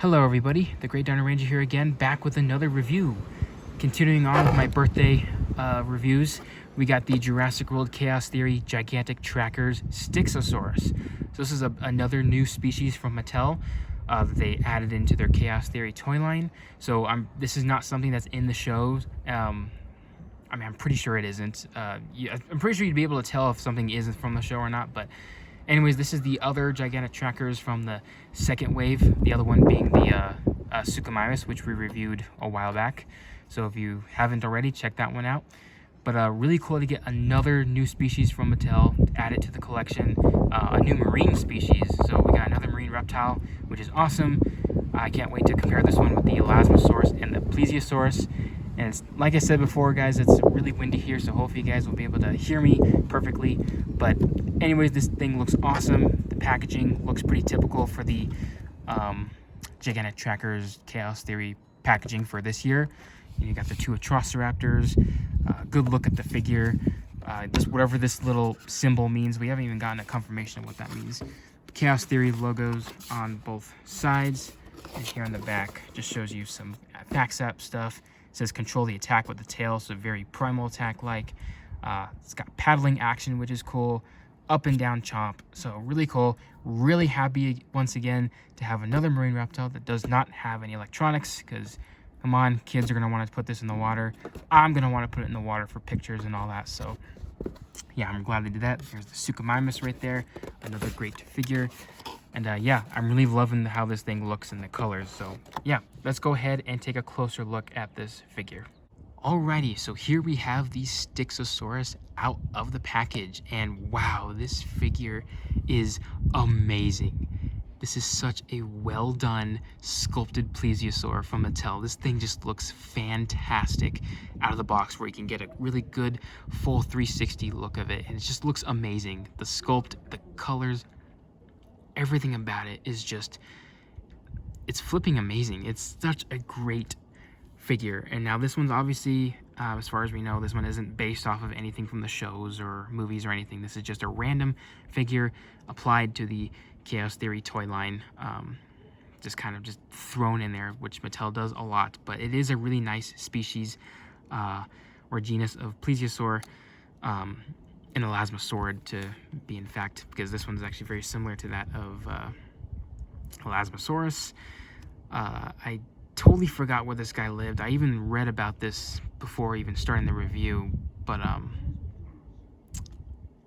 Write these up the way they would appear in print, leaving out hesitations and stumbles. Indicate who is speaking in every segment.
Speaker 1: Hello everybody, the Great Dino Ranger here again, back with another review. Continuing on with my birthday reviews, we got the Jurassic World Chaos Theory Gigantic Trackers Styxosaurus. So this is another new species from Mattel that they added into their Chaos Theory toy line. So this is not something that's in the shows. I'm pretty sure it isn't. I'm pretty sure you'd be able to tell if something isn't from the show or not, but anyways, this is the other gigantic trackers from the second wave, the other one being the Styxosaurus, which we reviewed a while back. So if you haven't already, check that one out. But really cool to get another new species from Mattel, add it to the collection, a new marine species. So we got another marine reptile, which is awesome. I can't wait to compare this one with the Elasmosaurus and the Plesiosaurus. And it's, like I said before, guys, it's really windy here, so hopefully you guys will be able to hear me perfectly. But anyways, this thing looks awesome. The packaging looks pretty typical for the Gigantic Trackers Chaos Theory packaging for this year. And you got the two Atrociraptors. Good look at the figure. Whatever this little symbol means, we haven't even gotten a confirmation of what that means. Chaos Theory logos on both sides, and here on the back just shows you some backsap stuff. It says control the attack with the tail, so very primal attack like. It's got paddling action, which is cool. Up and down chomp, so really cool. Really happy once again to have another marine reptile that does not have any electronics, because come on, kids are going to want to put this in the water. I'm going to want to put it in the water for pictures and all that, so yeah, I'm glad they did that. There's the Styxosaurus right there, another great figure. And yeah, I'm really loving how this thing looks in the colors. So yeah, let's go ahead and take a closer look at this figure. Alrighty, so here we have the Styxosaurus out of the package. And wow, this figure is amazing. This is such a well done sculpted plesiosaur from Mattel. This thing just looks fantastic out of the box, where you can get a really good full 360 look of it. And it just looks amazing. The sculpt, the colors, everything about it is just, it's flipping amazing. It's such a great figure. And now this one's obviously, as far as we know, this one isn't based off of anything from the shows or movies or anything. This is just a random figure applied to the Chaos Theory toy line, just kind of just thrown in there, which Mattel does a lot. But it is a really nice species or genus of plesiosaur, an elasmosaurid to be in fact, because this one's actually very similar to that of Elasmosaurus. I totally forgot where this guy lived. I even read about this before even starting the review, but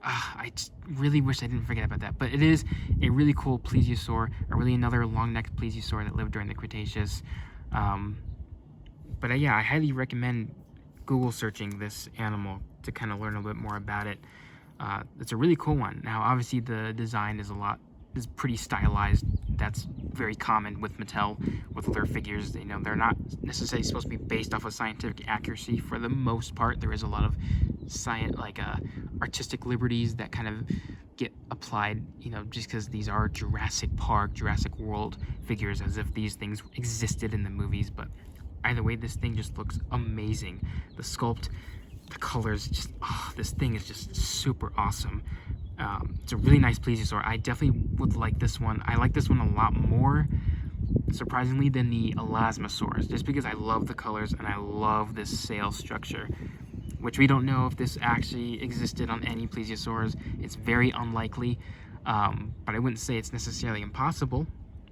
Speaker 1: I just really wish I didn't forget about that. But it is a really cool plesiosaur, another long-necked plesiosaur that lived during the Cretaceous. But yeah, I highly recommend Google searching this animal to kind of learn a bit more about it. It's a really cool one. Now, obviously, the design is pretty stylized. That's very common with Mattel, with their figures. You know, they're not necessarily supposed to be based off of scientific accuracy for the most part. There is a lot of artistic liberties that kind of get applied, you know, just because these are Jurassic Park, Jurassic World figures, as if these things existed in the movies. But either way, this thing just looks amazing. The sculpt, the colors, just, this thing is just super awesome. It's a really nice plesiosaur. I definitely would like this one. I like this one a lot more, surprisingly, than the Elasmosaurus, just because I love the colors and I love this sail structure, which we don't know if this actually existed on any plesiosaurs. It's very unlikely, but I wouldn't say it's necessarily impossible.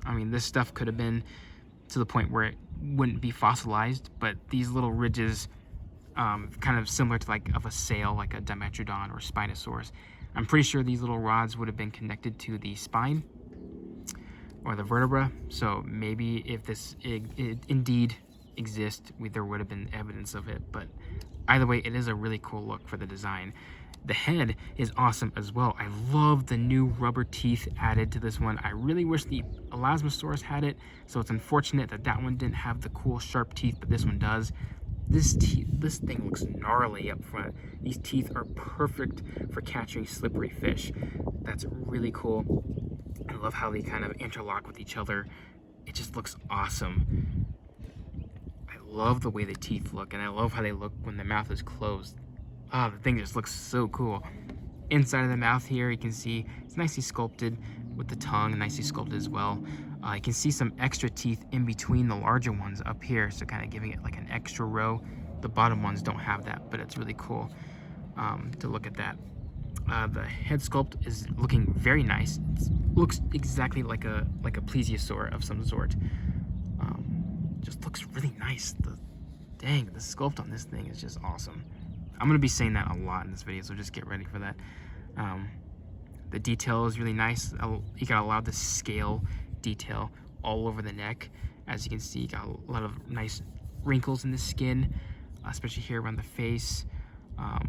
Speaker 1: I mean, this stuff could have been to the point where it wouldn't be fossilized, but these little ridges, kind of similar to of a sail, like a Dimetrodon or Spinosaurus. I'm pretty sure these little rods would have been connected to the spine or the vertebra. So maybe if this indeed exists, there would have been evidence of it. But either way, it is a really cool look for the design. The head is awesome as well. I love the new rubber teeth added to this one. I really wish the Elasmosaurus had it, so it's unfortunate that that one didn't have the cool sharp teeth, but this one does. This thing looks gnarly up front. These teeth are perfect for catching slippery fish. That's really cool. I love how they kind of interlock with each other. It just looks awesome. I love the way the teeth look, and I love how they look when the mouth is closed. The thing just looks so cool. Inside of the mouth here, you can see it's nicely sculpted with the tongue, nicely sculpted as well. You can see some extra teeth in between the larger ones up here, so kind of giving it like an extra row. The bottom ones don't have that, but it's really cool to look at that. The head sculpt is looking very nice. It looks exactly like a plesiosaur of some sort. Just looks really nice. Dang, the sculpt on this thing is just awesome. I'm gonna be saying that a lot in this video, so just get ready for that. The detail is really nice. You got a lot of the scale detail all over the neck. As you can see, you got a lot of nice wrinkles in the skin, especially here around the face. A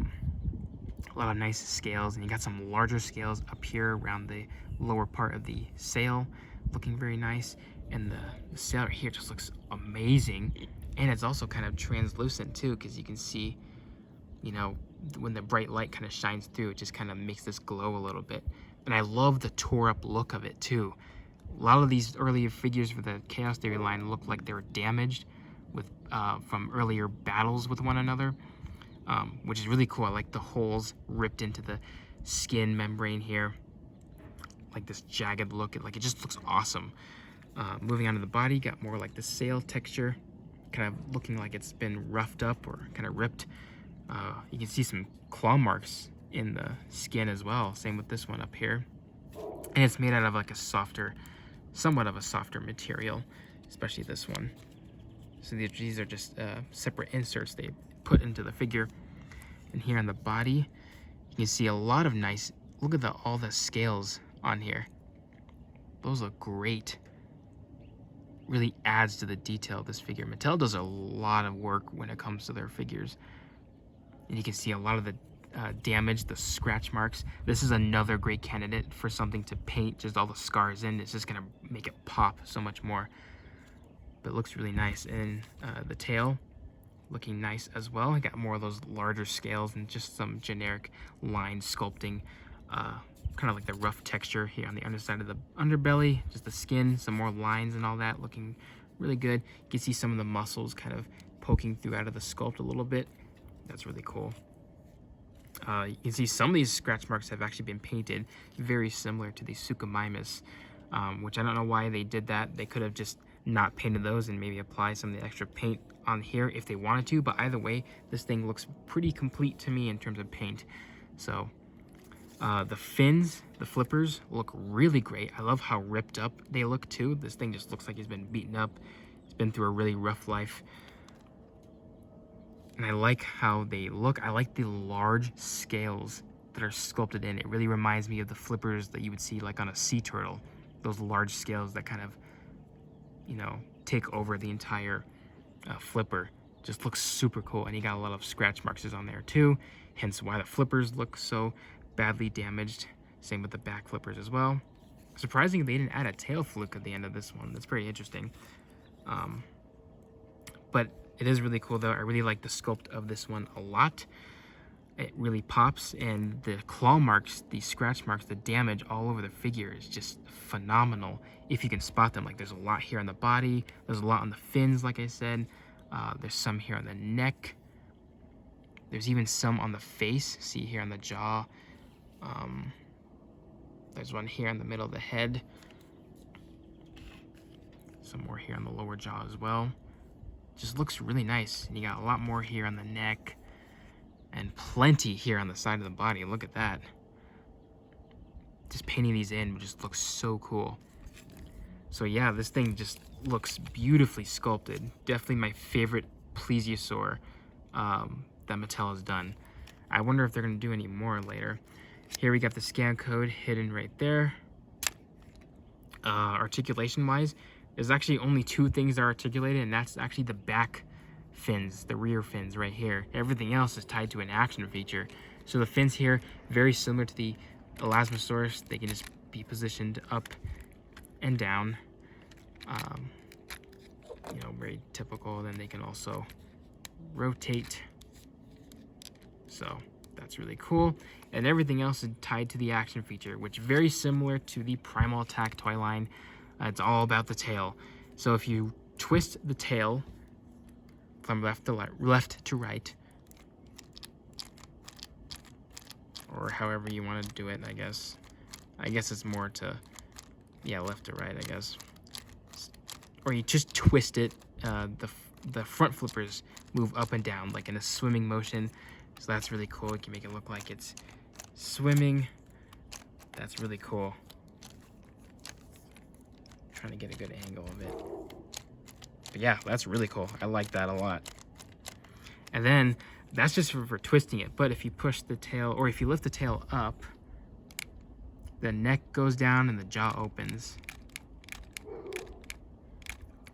Speaker 1: lot of nice scales, and you got some larger scales up here around the lower part of the sail, looking very nice. And the sail right here just looks amazing, and it's also kind of translucent too, because you can see, you know, when the bright light kind of shines through, it just kind of makes this glow a little bit. And I love the tore up look of it too. A lot of these earlier figures for the Chaos Theory line look like they were damaged with from earlier battles with one another, which is really cool. I like the holes ripped into the skin membrane here, like this jagged look. It just looks awesome. Moving on to the body, got more like the sail texture, kind of looking like it's been roughed up or kind of ripped. You can see some claw marks in the skin as well. Same with this one up here. And it's made out of like a softer, somewhat of a softer material, especially this one. So these are just separate inserts they put into the figure. And here on the body, you can see a lot of nice, look at all the scales on here. Those look great. Really adds to the detail of this figure. Mattel does a lot of work when it comes to their figures. And you can see a lot of the damage, the scratch marks. This is another great candidate for something to paint just all the scars in. It's just gonna make it pop so much more. But it looks really nice. And the tail, looking nice as well. I got more of those larger scales and just some generic line sculpting, kind of like the rough texture here on the underside of the underbelly, just the skin, some more lines and all that, looking really good. You can see some of the muscles kind of poking through out of the sculpt a little bit. That's really cool. You can see some of these scratch marks have actually been painted very similar to the Suchomimus, which I don't know why they did that. They could have just not painted those and maybe apply some of the extra paint on here if they wanted to, but either way, this thing looks pretty complete to me in terms of paint. So the fins, the flippers, look really great. I love how ripped up they look too. This thing just looks like it's been beaten up. It's been through a really rough life. And I like how they look. I like the large scales that are sculpted in. It really reminds me of the flippers that you would see like on a sea turtle. Those large scales that kind of, you know, take over the entire flipper. Just looks super cool. And you got a lot of scratch marks on there too. Hence why the flippers look so badly damaged. Same with the back flippers as well. Surprisingly, they didn't add a tail fluke at the end of this one. That's pretty interesting. But it is really cool though. I really like the sculpt of this one a lot. It really pops, and the claw marks, the scratch marks, the damage all over the figure is just phenomenal if you can spot them. Like there's a lot here on the body, there's a lot on the fins, like I said. There's some here on the neck. There's even some on the face. See here on the jaw. There's one here in the middle of the head. Some more here on the lower jaw as well. Just looks really nice. And you got a lot more here on the neck and plenty here on the side of the body. Look at that. Just painting these in just looks so cool. So yeah, this thing just looks beautifully sculpted. Definitely my favorite plesiosaur that Mattel has done. I wonder if they're gonna do any more later. Here we got the scan code hidden right there. Articulation wise, there's actually only two things that are articulated, and that's actually the back fins, the rear fins right here. Everything else is tied to an action feature. So the fins here, very similar to the Elasmosaurus. They can just be positioned up and down. You know, very typical. Then they can also rotate. So that's really cool. And everything else is tied to the action feature, which is very similar to the Primal Attack toy line. It's all about the tail. So if you twist the tail from left to right, or however you want to do it, I guess it's more to yeah, left to right, I guess. Or you just twist it. The front flippers move up and down like in a swimming motion. So that's really cool. You can make it look like it's swimming. That's really cool. Trying to get a good angle of it. But yeah, that's really cool. I like that a lot. And then that's just for twisting it. But if you push the tail, or if you lift the tail up, the neck goes down and the jaw opens.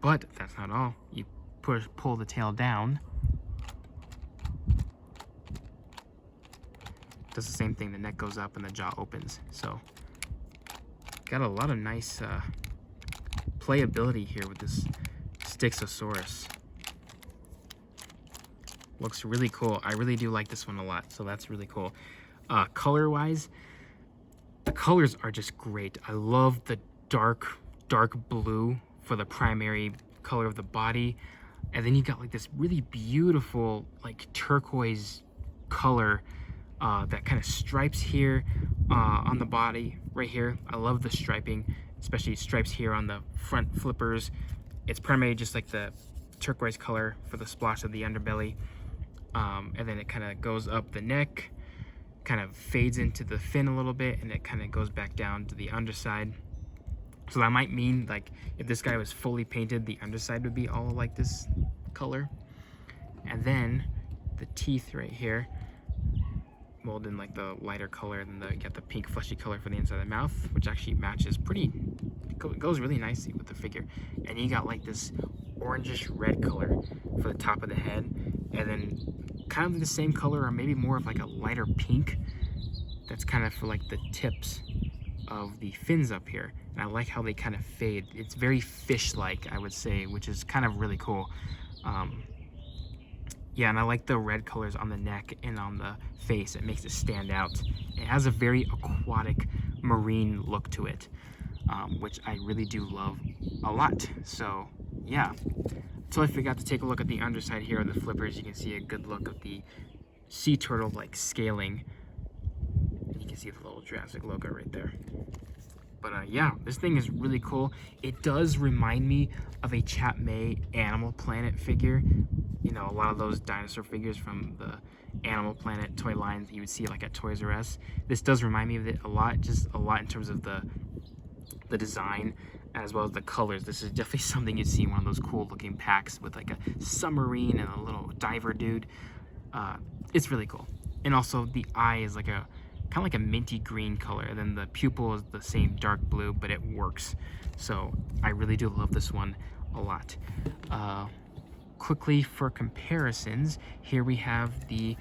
Speaker 1: But that's not all. You pull the tail down. Does the same thing. The neck goes up and the jaw opens. So got a lot of nice playability here with this Styxosaurus. Looks really cool. I really do like this one a lot. So that's really cool. Color-wise, the colors are just great. I love the dark blue for the primary color of the body, and then you got like this really beautiful like turquoise color that kind of stripes here on the body right here. I love the striping, especially stripes here on the front flippers. It's primarily just like the turquoise color for the splotch of the underbelly, and then it kind of goes up the neck, kind of fades into the fin a little bit, and it kind of goes back down to the underside. So that might mean like if this guy was fully painted, the underside would be all like this color. And then the teeth right here, molded in like the lighter color, and then you got the pink fleshy color for the inside of the mouth, which actually matches goes really nicely with the figure. And you got like this orangish red color for the top of the head, and then kind of the same color, or maybe more of like a lighter pink. That's kind of for like the tips of the fins up here. And I like how they kind of fade. It's very fish-like, I would say, which is kind of really cool. Yeah, and I like the red colors on the neck and on the face. It makes it stand out. It has a very aquatic, marine look to it, which I really do love a lot. So, yeah. So I forgot to take a look at the underside here of the flippers. You can see a good look of the sea turtle-like scaling. And you can see the little Jurassic logo right there. But yeah, this thing is really cool. It does remind me of a Chap May Animal Planet figure. You know, a lot of those dinosaur figures from the Animal Planet toy lines that you would see like at Toys R Us. This does remind me of it a lot, just a lot in terms of the design as well as the colors. This is definitely something you'd see in one of those cool looking packs with like a submarine and a little diver dude. It's really cool. And also the eye is like a kind of like a minty green color, and then the pupil is the same dark blue, but it works. So I really do love this one a lot. Quickly for comparisons, here we have the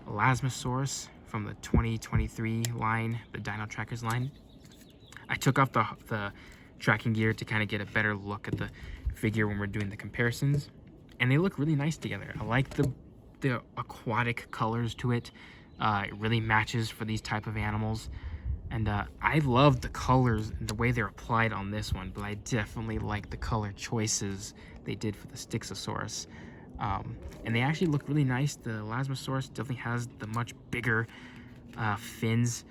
Speaker 1: Elasmosaurus from the 2023 line, the Dino Trackers line. I took off the tracking gear to kind of get a better look at the figure when we're doing the comparisons, and they look really nice together. I like the aquatic colors to it. It really matches for these type of animals, and I love the colors and the way they're applied on this one, but I definitely like the color choices they did for the Styxosaurus. And they actually look really nice. The Elasmosaurus definitely has the much bigger fins.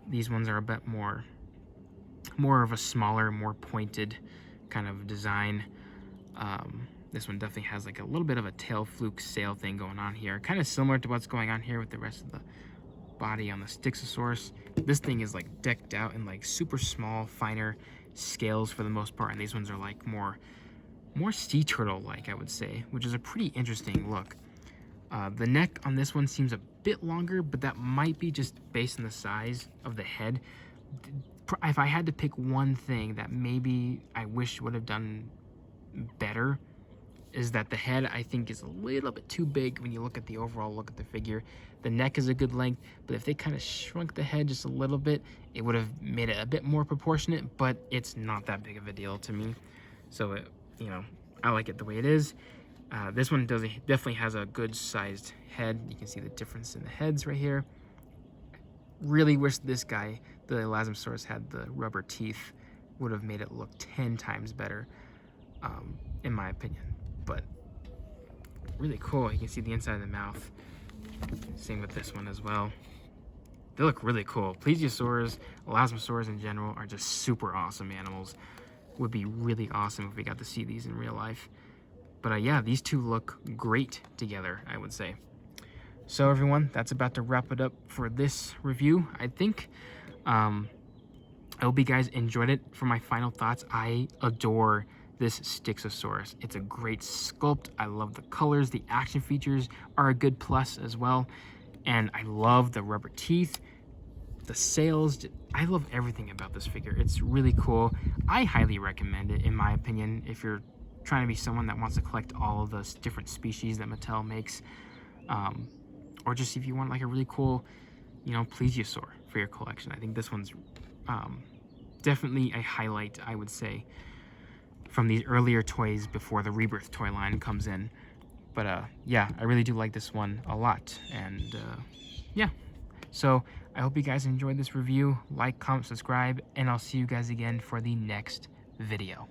Speaker 1: These ones are a bit more of a smaller, more pointed kind of design. This one definitely has like a little bit of a tail fluke sail thing going on here. Kind of similar to what's going on here with the rest of the body on the Styxosaurus. This thing is like decked out in like super small, finer scales for the most part. And these ones are like more sea turtle-like, I would say, which is a pretty interesting look. The neck on this one seems a bit longer, but that might be just based on the size of the head. If I had to pick one thing that maybe I wish would have done better, is that the head, I think, is a little bit too big when you look at the overall look at the figure. The neck is a good length, but if they kind of shrunk the head just a little bit, it would have made it a bit more proportionate, but it's not that big of a deal to me. So, you know, I like it the way it is. This one definitely has a good sized head. You can see the difference in the heads right here. Really wish this guy, the Elasmosaurus, had the rubber teeth. Would have made it look 10 times better, in my opinion. But really cool. You can see the inside of the mouth. Same with this one as well. They look really cool. Plesiosaurs, Elasmosaurs in general are just super awesome animals. Would be really awesome if we got to see these in real life. But yeah, these two look great together, I would say. So everyone, that's about to wrap it up for this review. I think I hope you guys enjoyed it. For my final thoughts, I adore this Styxosaurus. It's a great sculpt. I love the colors. The action features are a good plus as well. And I love the rubber teeth, the sails. I love everything about this figure. It's really cool. I highly recommend it, in my opinion, if you're trying to be someone that wants to collect all of the different species that Mattel makes. Or just if you want like a really cool, you know, plesiosaur for your collection. I think this one's definitely a highlight, I would say, from these earlier toys before the Rebirth toy line comes in. But yeah, I really do like this one a lot. And yeah, so I hope you guys enjoyed this review. Like, comment, subscribe, and I'll see you guys again for the next video.